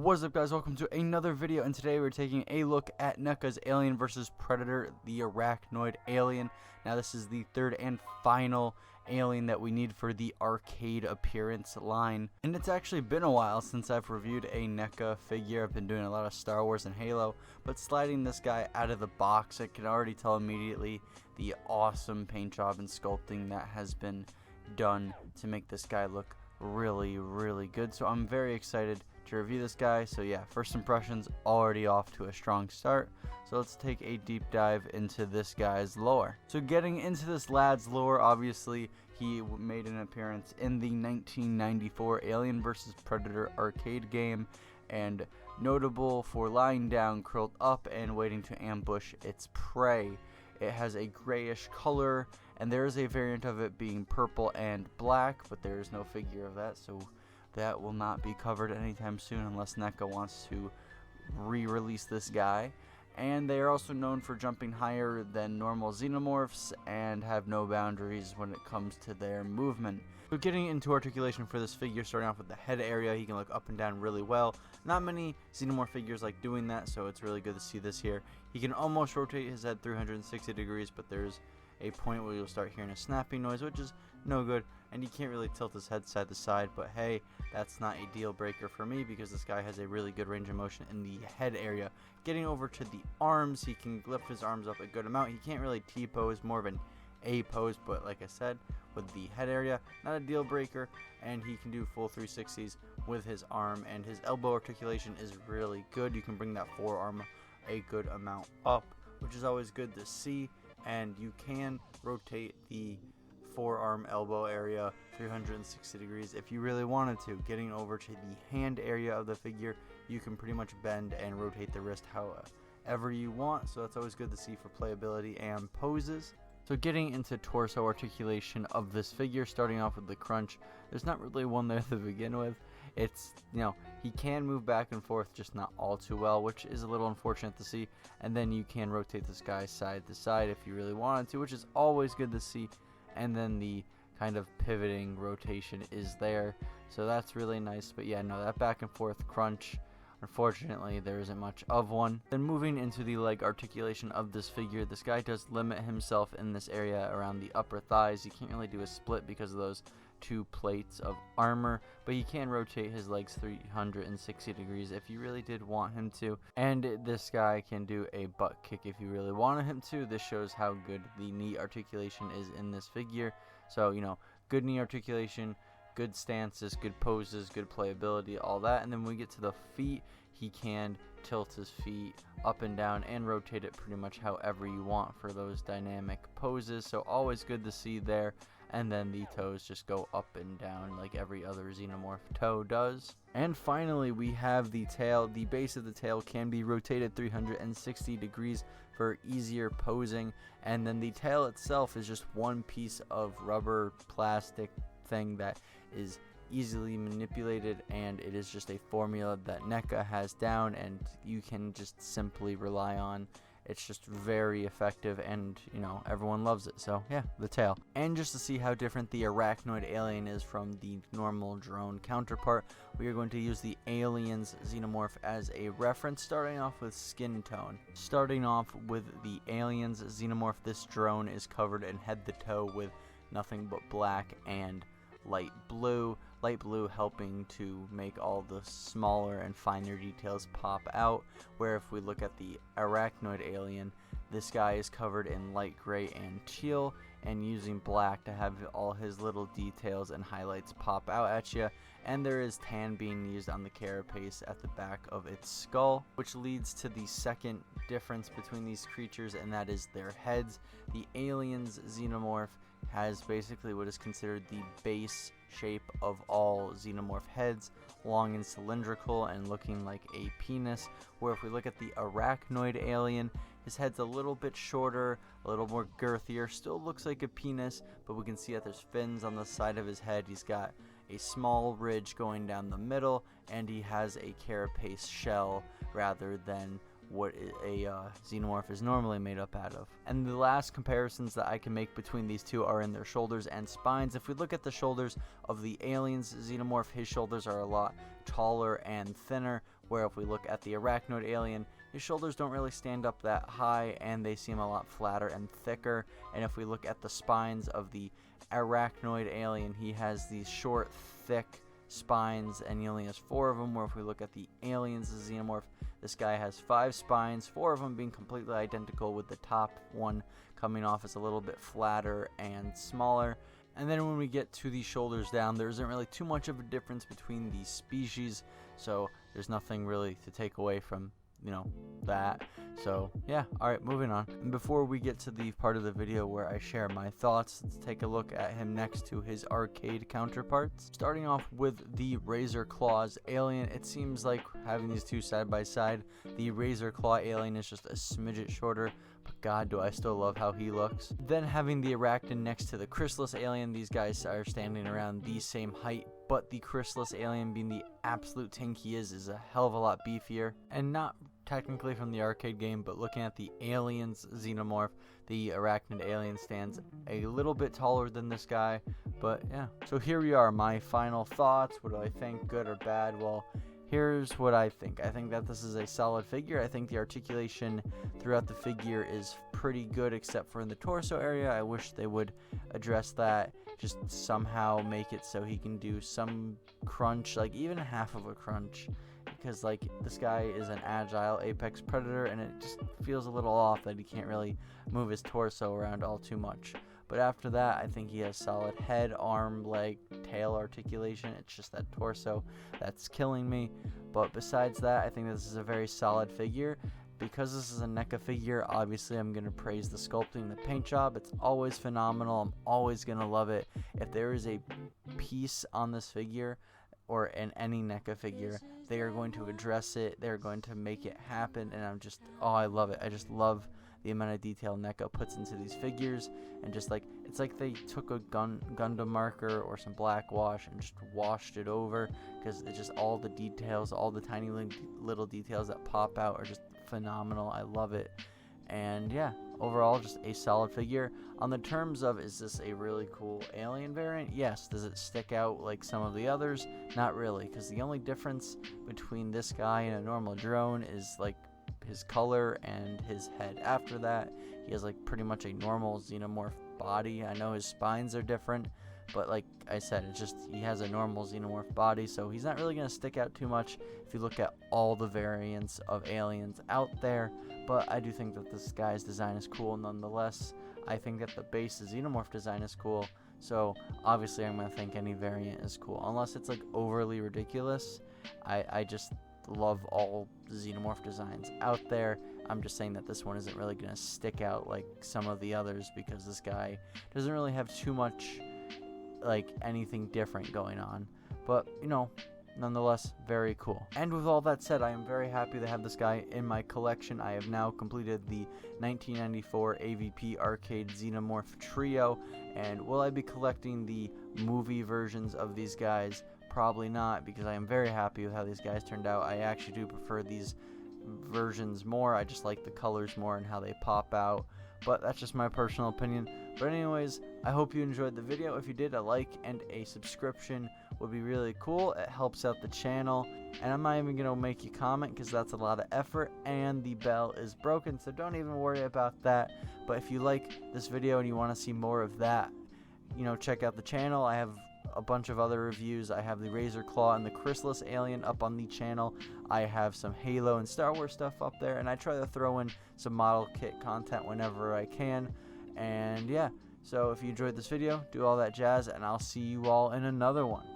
What's up, guys? Welcome to another video, and today we're taking a look at NECA's Alien vs Predator, the Arachnoid Alien. Now this is the third and final alien that we need for the arcade appearance line, and it's actually been a while since I've reviewed a NECA figure. I've been doing a lot of Star Wars and Halo, but sliding this guy out of the box, I can already tell immediately the awesome paint job and sculpting that has been done to make this guy look really good. So I'm very excited to review this guy. So yeah, first impressions already off to a strong start. So let's take a deep dive into this guy's lore. So getting into this lad's lore, obviously he made an appearance in the 1994 Alien vs Predator arcade game, and notable for lying down, curled up, and waiting to ambush its prey. It has a grayish color, and there is a variant of it being purple and black, but there is no figure of that, so that will not be covered anytime soon unless NECA wants to re-release this guy. And they are also known for jumping higher than normal xenomorphs and have no boundaries when it comes to their movement. So getting into articulation for this figure, starting off with the head area, he can look up and down really well. Not many xenomorph figures like doing that, so it's really good to see this here. He can almost rotate his head 360 degrees, but there's a point where you'll start hearing a snapping noise, which is no good, and he can't really tilt his head side to side. But hey, that's not a deal breaker for me because this guy has a really good range of motion in the head area. Getting over to the arms, he can lift his arms up a good amount. He can't really T-pose, more of an A pose, but like I said, with the head area, not a deal breaker, and he can do full 360s with his arm, and his elbow articulation is really good. You can bring that forearm a good amount up, which is always good to see, and you can rotate the forearm elbow area 360 degrees if you really wanted to. Getting over to the hand area of the figure, you can pretty much bend and rotate the wrist however you want, so that's always good to see for playability and poses. So getting into torso articulation of this figure, starting off with the crunch, there's not really one there to begin with. It's, he can move back and forth, just not all too well, which is a little unfortunate to see. And then you can rotate this guy side to side if you really wanted to, which is always good to see. And then the kind of pivoting rotation is there, so that's really nice. But yeah, no, that back and forth crunch, unfortunately there isn't much of one. Then moving into the leg articulation of this figure, this guy does limit himself in this area around the upper thighs. He can't really do a split because of those two plates of armor, but he can rotate his legs 360 degrees if you really did want him to. And this guy can do a butt kick if you really wanted him to. This shows how good the knee articulation is in this figure. So good knee articulation, good stances, good poses, good playability, all that. And then when we get to the feet, he can tilt his feet up and down and rotate it pretty much however you want for those dynamic poses, so always good to see there. And then the toes just go up and down like every other xenomorph toe does. And finally, we have the tail. The base of the tail can be rotated 360 degrees for easier posing, and then the tail itself is just one piece of rubber plastic thing that is easily manipulated, and it is just a formula that NECA has down and you can just simply rely on. It's just very effective, and everyone loves it. So yeah, the tail. And just to see how different the Arachnoid Alien is from the normal drone counterpart, we are going to use the Alien's xenomorph as a reference, starting off with skin tone. Starting off with the Alien's xenomorph, this drone is covered in head to toe with nothing but black and light blue helping to make all the smaller and finer details pop out, where if we look at the Arachnoid Alien, this guy is covered in light gray and teal, and using black to have all his little details and highlights pop out at you. And there is tan being used on the carapace at the back of its skull, which leads to the second difference between these creatures, and that is their heads. The Alien's xenomorph has basically what is considered the base shape of all xenomorph heads, long and cylindrical and looking like a penis, where if we look at the Arachnoid Alien, his head's a little bit shorter, a little more girthier, still looks like a penis, but we can see that there's fins on the side of his head. He's got a small ridge going down the middle, and he has a carapace shell rather than what a xenomorph is normally made up out of. And the last comparisons that I can make between these two are in their shoulders and spines. If we look at the shoulders of the Alien's xenomorph, his shoulders are a lot taller and thinner, Where if we look at the Arachnoid Alien, his shoulders don't really stand up that high and they seem a lot flatter and thicker. And if we look at the spines of the Arachnoid Alien, he has these short, thick spines and he only has 4 of them. Where if we look at the aliens, the xenomorph, this guy has 5 spines, 4 of them being completely identical, with the top one coming off as a little bit flatter and smaller. And then when we get to the shoulders down, there isn't really too much of a difference between these species, so there's nothing really to take away from, that. So yeah, alright, moving on. And before we get to the part of the video where I share my thoughts, let's take a look at him next to his arcade counterparts. Starting off with the Razor Claws Alien, it seems like having these two side by side, the Razor Claw Alien is just a smidget shorter, but god do I still love how he looks. Then having the Arachnid next to the Chrysalis Alien, these guys are standing around the same height, but the Chrysalis Alien, being the absolute tank he is a hell of a lot beefier. And not technically from the arcade game, but looking at the Aliens Xenomorph, the Arachnid Alien stands a little bit taller than this guy, but yeah. So here we are, my final thoughts. What do I think, good or bad? Well, here's what I think. I think that this is a solid figure. I think the articulation throughout the figure is pretty good, except for in the torso area. I wish they would address that, just somehow make it so he can do some crunch, like even half of a crunch, because like this guy is an agile apex predator and it just feels a little off that he can't really move his torso around all too much. But after that, I think he has solid head, arm, leg, tail articulation. It's just that torso that's killing me. But besides that, I think this is a very solid figure. Because this is a NECA figure, obviously I'm going to praise the sculpting, the paint job. It's always phenomenal. I'm always going to love it. If there is a piece on this figure, or in any NECA figure, they are going to address it. They're going to make it happen. And I'm just, I love it. I just love the amount of detail NECA puts into these figures, and just like, it's like they took a Gundam marker or some black wash and just washed it over, because it's just all the details, all the tiny little details that pop out are just phenomenal. I love it. And yeah, overall just a solid figure. On the terms of, is this a really cool alien variant? Yes. Does it stick out like some of the others? Not really, because the only difference between this guy and a normal drone is like his color and his head. After that, he has like pretty much a normal xenomorph body. I know his spines are different, but like I said, it's just he has a normal xenomorph body, so he's not really going to stick out too much if you look at all the variants of aliens out there. But I do think that this guy's design is cool nonetheless. I think that the base xenomorph design is cool, so obviously I'm going to think any variant is cool, unless it's like overly ridiculous. I just love all the xenomorph designs out there. I'm just saying that this one isn't really going to stick out like some of the others, because this guy doesn't really have too much like anything different going on. But nonetheless, very cool. And with all that said, I am very happy to have this guy in my collection. I have now completed the 1994 AVP Arcade Xenomorph Trio, and will I be collecting the movie versions of these guys? Probably not, because I am very happy with how these guys turned out. I actually do prefer these versions more. I just like the colors more and how they pop out, but that's just my personal opinion. But anyways, I hope you enjoyed the video. If you did, a like and a subscription would be really cool. It helps out the channel, and I'm not even gonna make you comment because that's a lot of effort, and the bell is broken, so don't even worry about that. But if you like this video and you want to see more of that, check out the channel. I have a bunch of other reviews. I have the Razor Claw and the Chrysalis Alien up on the channel. I have some Halo and Star Wars stuff up there, and I try to throw in some model kit content whenever I can. And yeah, so if you enjoyed this video, do all that jazz, and I'll see you all in another one.